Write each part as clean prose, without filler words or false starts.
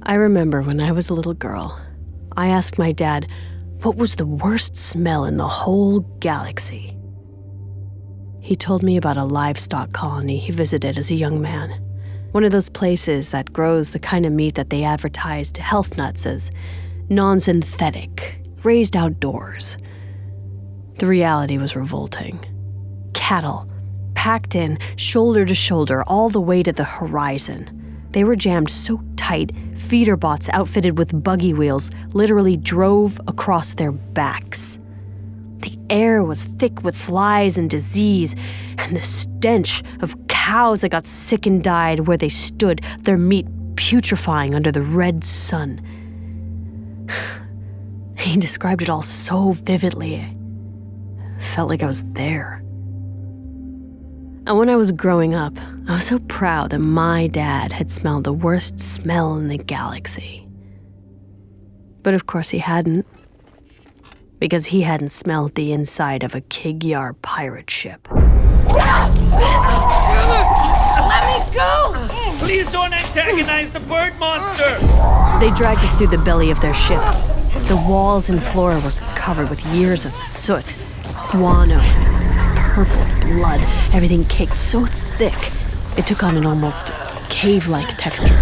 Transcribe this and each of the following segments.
I remember when I was a little girl, I asked my dad what was the worst smell in the whole galaxy. He told me about a livestock colony he visited as a young man. One of those places that grows the kind of meat that they advertise to health nuts as non-synthetic, raised outdoors. The reality was revolting. Cattle, packed in, shoulder to shoulder, all the way to the horizon. They were jammed so tight, feeder bots outfitted with buggy wheels literally drove across their backs. The air was thick with flies and disease, and the stench of cows that got sick and died where they stood, their meat putrefying under the red sun. He described it all so vividly. It felt like I was there. And when I was growing up, I was so proud that my dad had smelled the worst smell in the galaxy. But of course he hadn't. Because he hadn't smelled the inside of a Kig-Yar pirate ship. Let me go! Please don't antagonize the bird monster! They dragged us through the belly of their ship. The walls and floor were covered with years of soot, guano, purple blood, everything caked so thick, it took on an almost cave-like texture.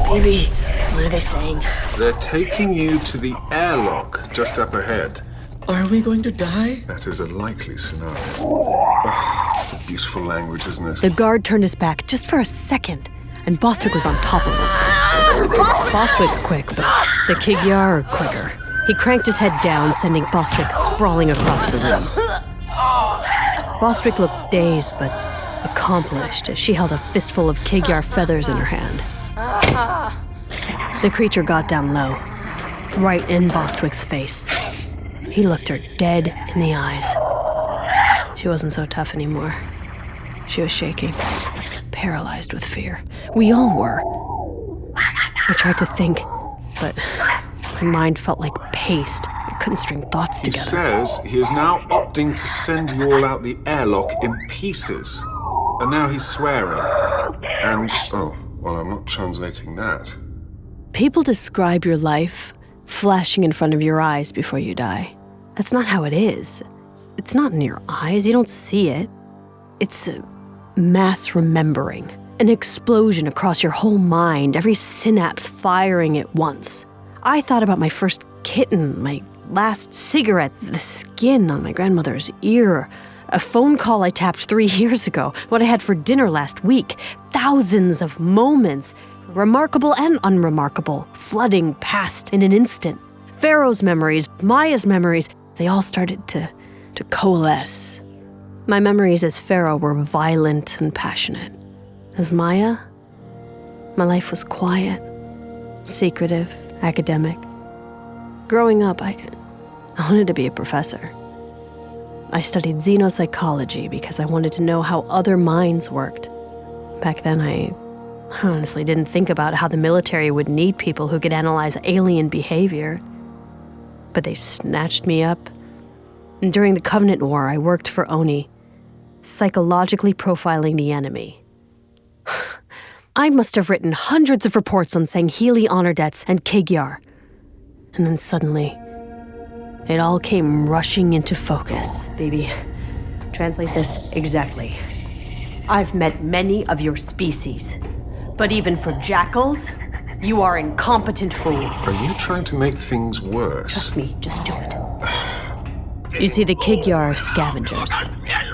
Baby, what are they saying? They're taking you to the airlock just up ahead. Are we going to die? That is a likely scenario. Oh, it's a beautiful language, isn't it? The guard turned his back just for a second, and Bostwick was on top of him. Bostwick's quick, but the Kig-Yar are quicker. He cranked his head down, sending Bostwick sprawling across the room. Bostwick looked dazed, but accomplished as she held a fistful of Kig-Yar feathers in her hand. The creature got down low, right in Bostwick's face. He looked her dead in the eyes. She wasn't so tough anymore. She was shaking, paralyzed with fear. We all were. I tried to think, but my mind felt like paste. I couldn't string thoughts together. He says he is now opting to send you all out the airlock in pieces. And now he's swearing. And, oh, well, I'm not translating that. People describe your life flashing in front of your eyes before you die. That's not how it is. It's not in your eyes. You don't see it. It's a mass remembering. An explosion across your whole mind, every synapse firing at once. I thought about my first kitten, my last cigarette, the skin on my grandmother's ear, a phone call I tapped 3 years ago, what I had for dinner last week. Thousands of moments, remarkable and unremarkable, flooding past in an instant. Pharaoh's memories, Maya's memories, they all started to coalesce. My memories as Pharaoh were violent and passionate. As Maya, my life was quiet, secretive, academic. Growing up, I wanted to be a professor. I studied xenopsychology because I wanted to know how other minds worked. Back then, I honestly didn't think about how the military would need people who could analyze alien behavior. But they snatched me up. And during the Covenant War, I worked for Oni, psychologically profiling the enemy. I must have written hundreds of reports on Sangheili honor debts and Kig-Yar. And then suddenly, it all came rushing into focus. Baby, translate this exactly. I've met many of your species, but even for jackals, you are incompetent fools. Are you trying to make things worse? Trust me, just do it. You see, the Kig-Yar are scavengers.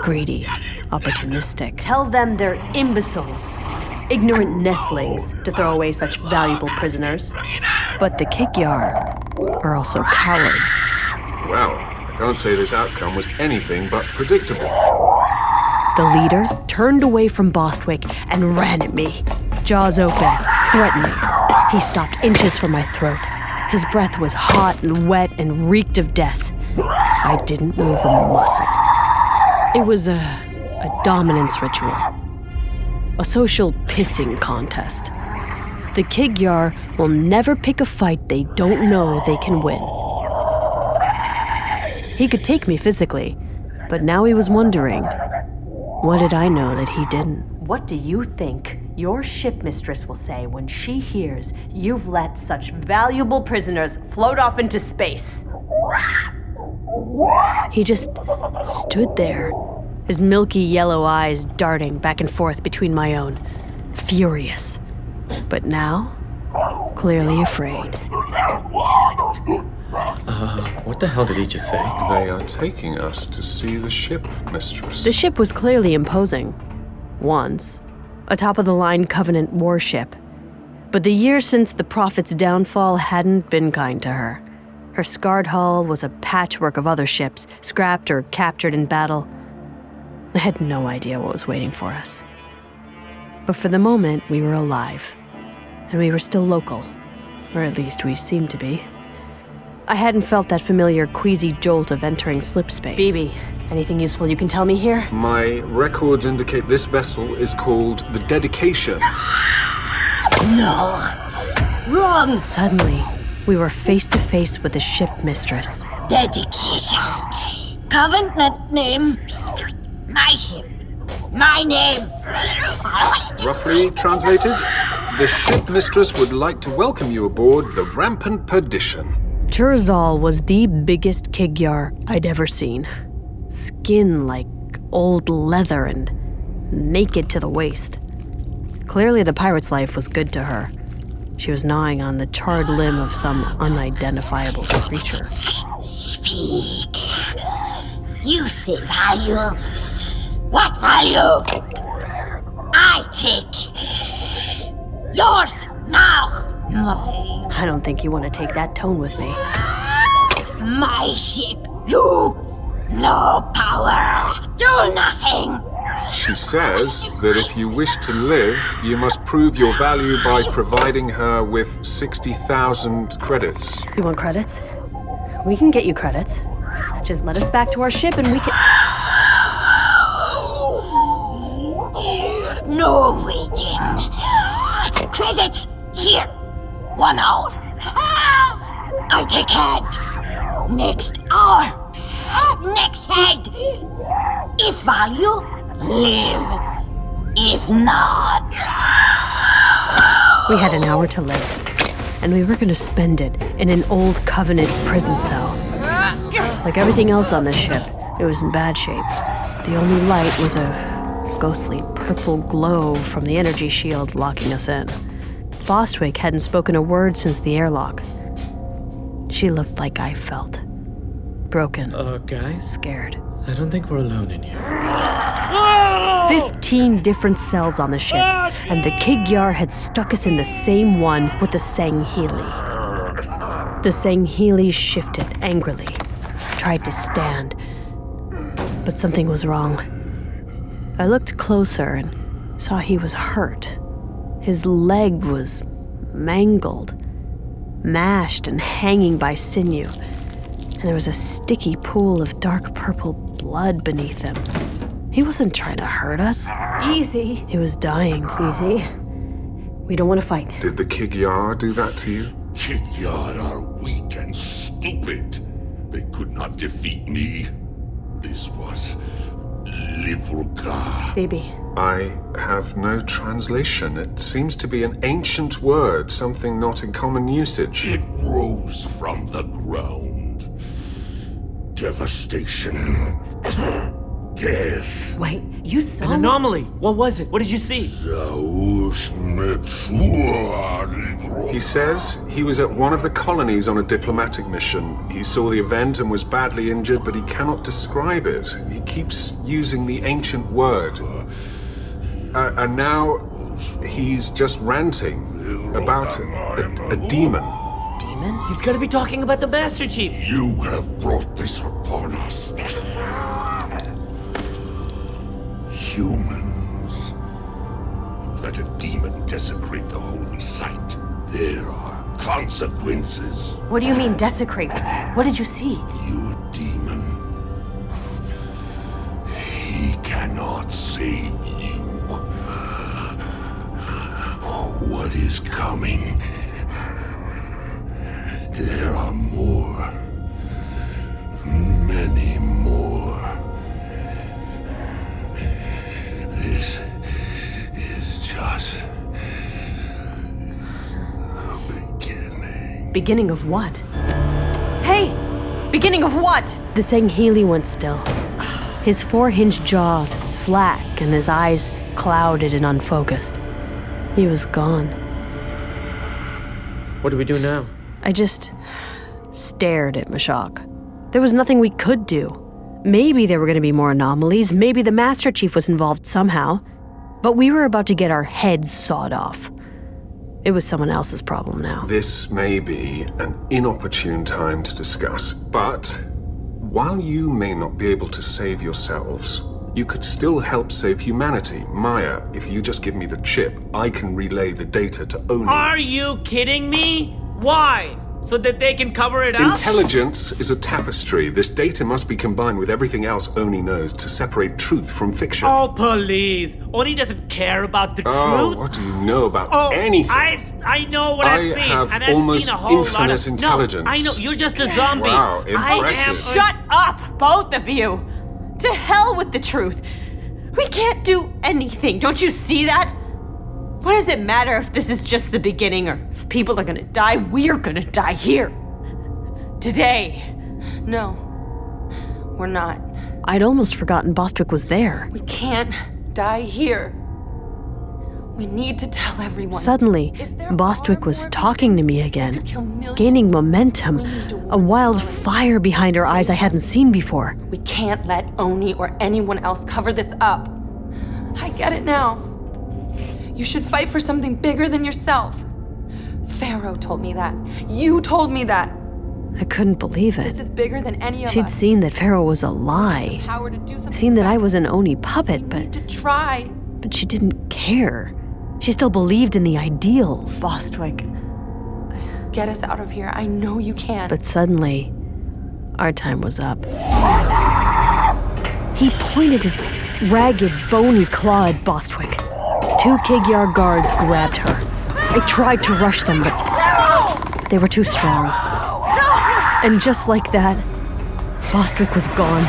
Greedy, opportunistic. Tell them they're imbeciles. Ignorant nestlings to throw away such valuable prisoners. But the Kig-Yar are also cowards. Well, I can't say this outcome was anything but predictable. The leader turned away from Bostwick and ran at me, jaws open, threatening. He stopped inches from my throat. His breath was hot and wet and reeked of death. I didn't move a muscle. It was a dominance ritual. A social pissing contest. The Kig-Yar will never pick a fight they don't know they can win. He could take me physically, but now he was wondering, what did I know that he didn't? What do you think Your shipmistress will say when she hears you've let such valuable prisoners float off into space. He just stood there, his milky yellow eyes darting back and forth between my own, furious. But now, clearly afraid. What the hell did he just say? They are taking us to see the ship, mistress. The ship was clearly imposing. Once. A top-of-the-line Covenant warship. But the years since the Prophet's downfall hadn't been kind to her. Her scarred hull was a patchwork of other ships, scrapped or captured in battle. I had no idea what was waiting for us. But for the moment, we were alive. And we were still local. Or at least we seemed to be. I hadn't felt that familiar queasy jolt of entering slipspace. Bibi, anything useful you can tell me here? My records indicate this vessel is called the Dedication. No. Wrong. Suddenly, we were face to face with the ship mistress. Dedication. Covenant name. My ship. My name. Roughly translated, the ship mistress would like to welcome you aboard the Rampant Perdition. Turzal was the biggest Kig-Yar I'd ever seen. Skin like old leather and naked to the waist. Clearly the pirate's life was good to her. She was gnawing on the charred limb of some unidentifiable creature. Speak. You say value. What value? I take. Yours now. I don't think you want to take that tone with me. My ship. You. No power. Do nothing. She says that if you wish to live, you must prove your value by providing her with 60,000 credits. You want credits? We can get you credits. Just let us back to our ship and we can... No waiting. Credits here. 1 hour. I take head. Next hour. Next head. If value, live. If not. We had an hour to live, and we were going to spend it in an old Covenant prison cell. Like everything else on this ship, it was in bad shape. The only light was a ghostly purple glow from the energy shield locking us in. Bostwick hadn't spoken a word since the airlock. She looked like I felt. Broken. Guys? Scared. I don't think we're alone in here. 15 different cells on the ship, and the Kig-Yar had stuck us in the same one with the Sangheili. The Sangheili shifted angrily, tried to stand, but something was wrong. I looked closer and saw he was hurt. His leg was mangled, mashed and hanging by sinew, and there was a sticky pool of dark purple blood beneath him. He wasn't trying to hurt us. Easy. He was dying. Easy. We don't want to fight. Did the Kig-Yar do that to you? Kig-Yar are weak and stupid. They could not defeat me. This was Livruga. Baby. I have no translation. It seems to be an ancient word, something not in common usage. It rose from the ground. Devastation. Death. Wait, you saw An anomaly. What was it? What did you see? He says he was at one of the colonies on a diplomatic mission. He saw the event and was badly injured, but he cannot describe it. He keeps using the ancient word. And now he's just ranting about a demon. Demon? He's gotta be talking about the Master Chief. You have brought this upon us. Humans. Let a demon desecrate the holy site. There are consequences. What do you mean, desecrate? What did you see? Your demon. He cannot save you. What is coming? There are more. Many more. This is just Beginning of what? Hey! Beginning of what? The Sangheili went still. His four-hinged jaw slack and his eyes clouded and unfocused. He was gone. What do we do now? I just stared at Mashak. There was nothing we could do. Maybe there were going to be more anomalies. Maybe the Master Chief was involved somehow. But we were about to get our heads sawed off. It was someone else's problem now. This may be an inopportune time to discuss, but while you may not be able to save yourselves, you could still help save humanity. Maya, if you just give me the chip, I can relay the data to Oni. Are you kidding me? Why? So that they can cover it up? Intelligence is a tapestry. This data must be combined with everything else Oni knows to separate truth from fiction. Oh, please. Oni doesn't care about the truth. What do you know about anything? I know what I've seen. have and I've almost seen a whole lot infinite of intelligence. No, I know, you're just a zombie. Wow, I impressive. am Shut up, both of you! To hell with the truth. We can't do anything. Don't you see that? What does it matter if this is just the beginning or if people are gonna die? We're gonna die here. Today. No, we're not. I'd almost forgotten Bostwick was there. We can't die here. We need to tell everyone. Suddenly, If there Bostwick are was more talking to me beings, again, they could kill millions. gaining momentum, We need to a wild warn fire behind her eyes I hadn't seen before. We can't let Oni or anyone else cover this up. I get it now. You should fight for something bigger than yourself. Pharaoh told me that. You told me that. I couldn't believe This it. is bigger than any of She'd us. seen that Pharaoh was a lie, Power to do something seen that I better. was an Oni puppet, We need but to try. she didn't care. She still believed in the ideals. Bostwick. Get us out of here. I know you can. But suddenly, our time was up. He pointed his ragged, bony claw at Bostwick. Two Kig-Yar guards grabbed her. I tried to rush them, but they were too strong. And just like that, Bostwick was gone.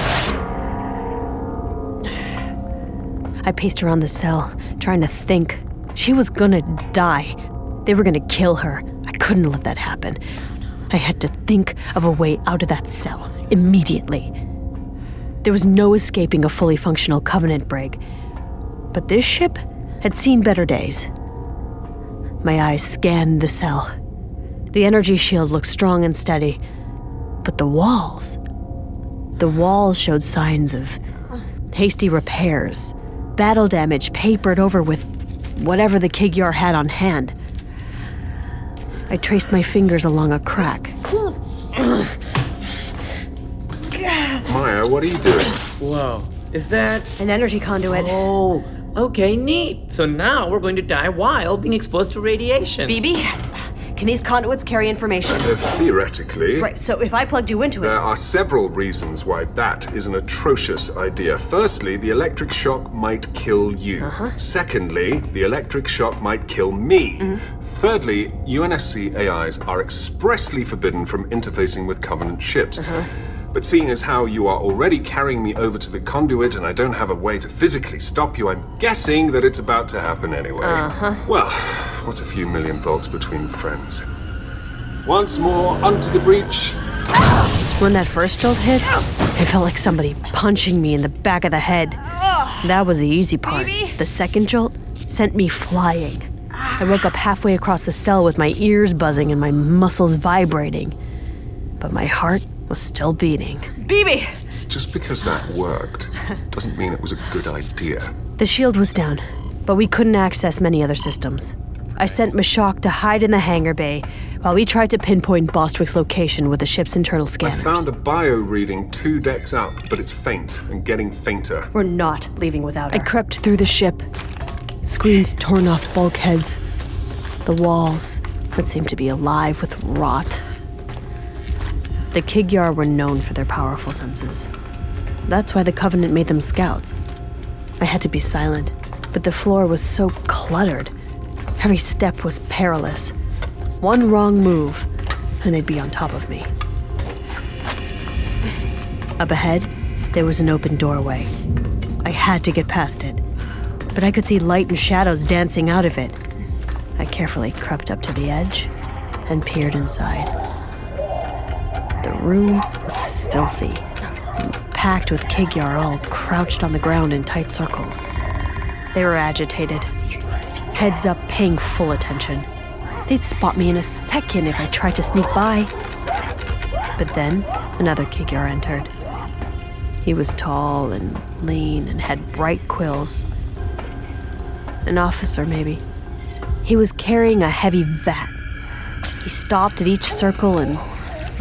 I paced around the cell, trying to think. She was gonna die. They were gonna kill her. I couldn't let that happen. I had to think of a way out of that cell, immediately. There was no escaping a fully functional Covenant brig. But this ship had seen better days. My eyes scanned the cell. The energy shield looked strong and steady. But the walls showed signs of hasty repairs, battle damage papered over with whatever the Kig-Yar had on hand. I traced my fingers along a crack. Maya, what are you doing? Whoa. Is that... An energy conduit. Oh, okay, neat. So now we're going to die while being exposed to radiation. BB, can these conduits carry information? Theoretically. Right, so if I plugged you into it... There are several reasons why that is an atrocious idea. Firstly, the electric shock might kill you. Secondly, the electric shock might kill me. Thirdly, UNSC AIs are expressly forbidden from interfacing with Covenant ships. But seeing as how you are already carrying me over to the conduit and I don't have a way to physically stop you, I'm guessing that it's about to happen anyway. Well, what's a few million volts between friends? Once more, onto the breach. When that first jolt hit, it felt like somebody punching me in the back of the head. That was the easy part. The second jolt sent me flying. I woke up halfway across the cell with my ears buzzing and my muscles vibrating. But my heart was still beating. BB! Just because that worked doesn't mean it was a good idea. The shield was down, but we couldn't access many other systems. I sent Mashak to hide in the hangar bay while we tried to pinpoint Bostwick's location with the ship's internal I scanners. found a bio reading 2 decks up, but it's faint and getting fainter. We're not leaving without her. I crept through the ship, screens torn off bulkheads, the walls that seemed to be alive with rot. The Kig-Yar were known for their powerful senses. That's why the Covenant made them scouts. I had to be silent, but the floor was so cluttered. Every step was perilous. One wrong move, and they'd be on top of me. Up ahead, there was an open doorway. I had to get past it, but I could see light and shadows dancing out of it. I carefully crept up to the edge and peered inside. The room was filthy, packed with Kig-Yar all crouched on the ground in tight circles. They were agitated, heads up, paying full attention. They'd spot me in a second if I tried to sneak by. But then, another Kig-Yar entered. He was tall and lean and had bright quills. An officer, maybe. He was carrying a heavy vat. He stopped at each circle and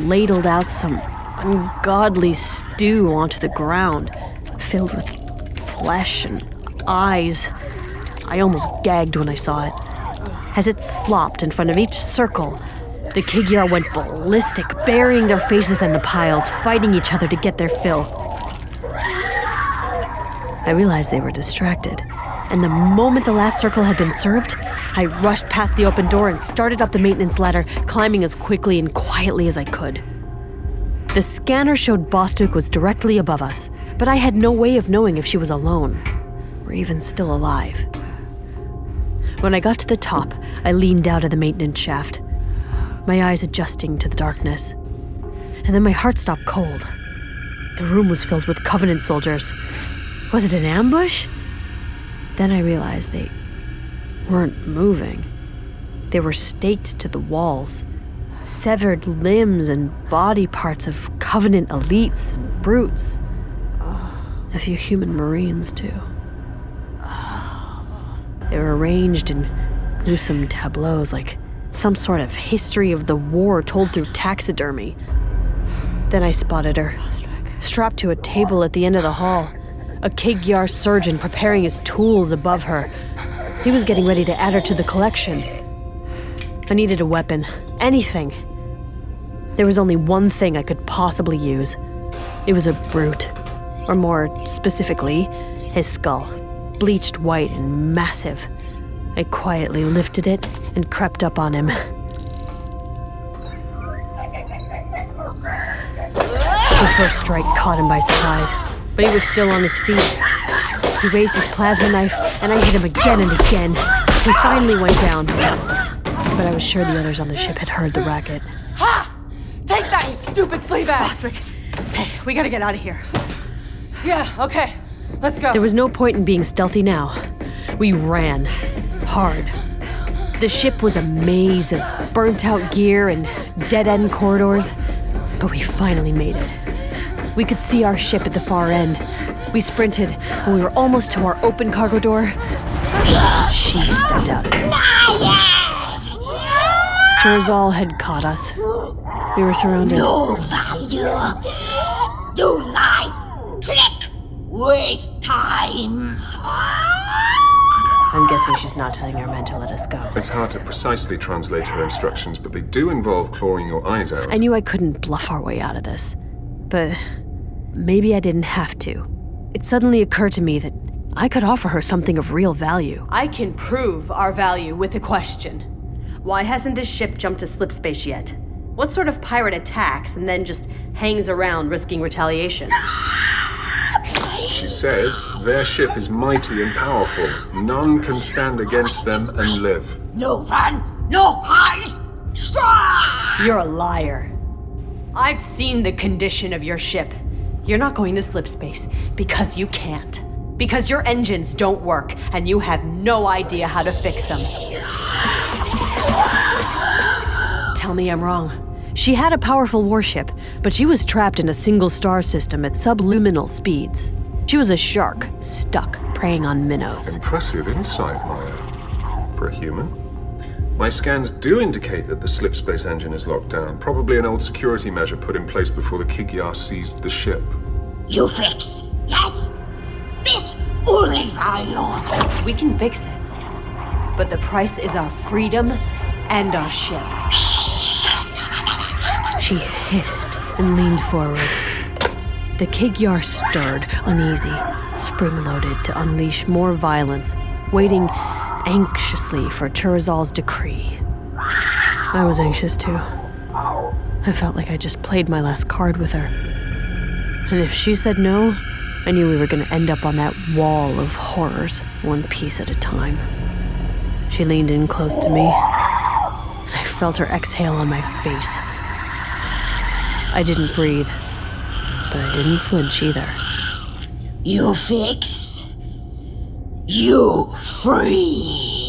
ladled out some ungodly stew onto the ground, filled with flesh and eyes. I almost gagged when I saw it. As it slopped in front of each circle, the Kig-Yar went ballistic, burying their faces in the piles, fighting each other to get their fill. I realized they were distracted, and the moment the last circle had been served, I rushed past the open door and started up the maintenance ladder, climbing as quickly and quietly as I could. The scanner showed Bostwick was directly above us, but I had no way of knowing if she was alone, or even still alive. When I got to the top, I leaned out of the maintenance shaft, my eyes adjusting to the darkness. And then my heart stopped cold. The room was filled with Covenant soldiers. Was it an ambush? Then I realized they weren't moving. They were staked to the walls, severed limbs and body parts of Covenant elites and brutes. A few human Marines, too. They were arranged in gruesome tableaus like some sort of history of the war told through taxidermy. Then I spotted her, strapped to a table at the end of the hall, a Kig-Yar surgeon preparing his tools above her. He was getting ready to add her to the collection. I needed a weapon, anything. There was only one thing I could possibly use. It was a brute, or more specifically, his skull, bleached white and massive. I quietly lifted it and crept up on him. The first strike caught him by surprise, but he was still on his feet. He raised his plasma knife, and I hit him again and again. He finally went down, but I was sure the others on the ship had heard the racket. Ha! Take that, you stupid flea bag! Bostwick, hey, we gotta get out of here. Yeah, okay. Let's go. There was no point in being stealthy now. We ran. Hard. The ship was a maze of burnt-out gear and dead-end corridors, but we finally made it. We could see our ship at the far end. We sprinted, and we were almost to our open cargo door. She stepped out of it. Yes! Cherzal had caught us. We were surrounded. No value. You lie. Trick. Waste time. I'm guessing she's not telling our men to let us go. It's hard to precisely translate her instructions, but they do involve clawing your eyes out. I knew I couldn't bluff our way out of this, but maybe I didn't have to. It suddenly occurred to me that I could offer her something of real value. I can prove our value with a question. Why hasn't this ship jumped to slip space yet? What sort of pirate attacks and then just hangs around risking retaliation? She says their ship is mighty and powerful. None can stand against them and live. No run. No hide. Strike. You're a liar. I've seen the condition of your ship. You're not going to slip space because you can't. Because your engines don't work and you have no idea how to fix them. Tell me I'm wrong. She had a powerful warship, but she was trapped in a single star system at subluminal speeds. She was a shark, stuck, preying on minnows. Impressive insight, Maya. For a human. My scans do indicate that the slip space engine is locked down. Probably an old security measure put in place before the Kig-Yar seized the ship. You fix. Yes. This only value. We can fix it. But the price is our freedom and our ship. She hissed and leaned forward. The Kig-Yar stirred, uneasy, spring-loaded to unleash more violence, waiting anxiously for Cherzal's decree. I was anxious too. I felt like I just played my last card with her. And if she said no, I knew we were going to end up on that wall of horrors, one piece at a time. She leaned in close to me, and I felt felt her exhale on my face. I didn't breathe, but I didn't flinch either. You fix. You free.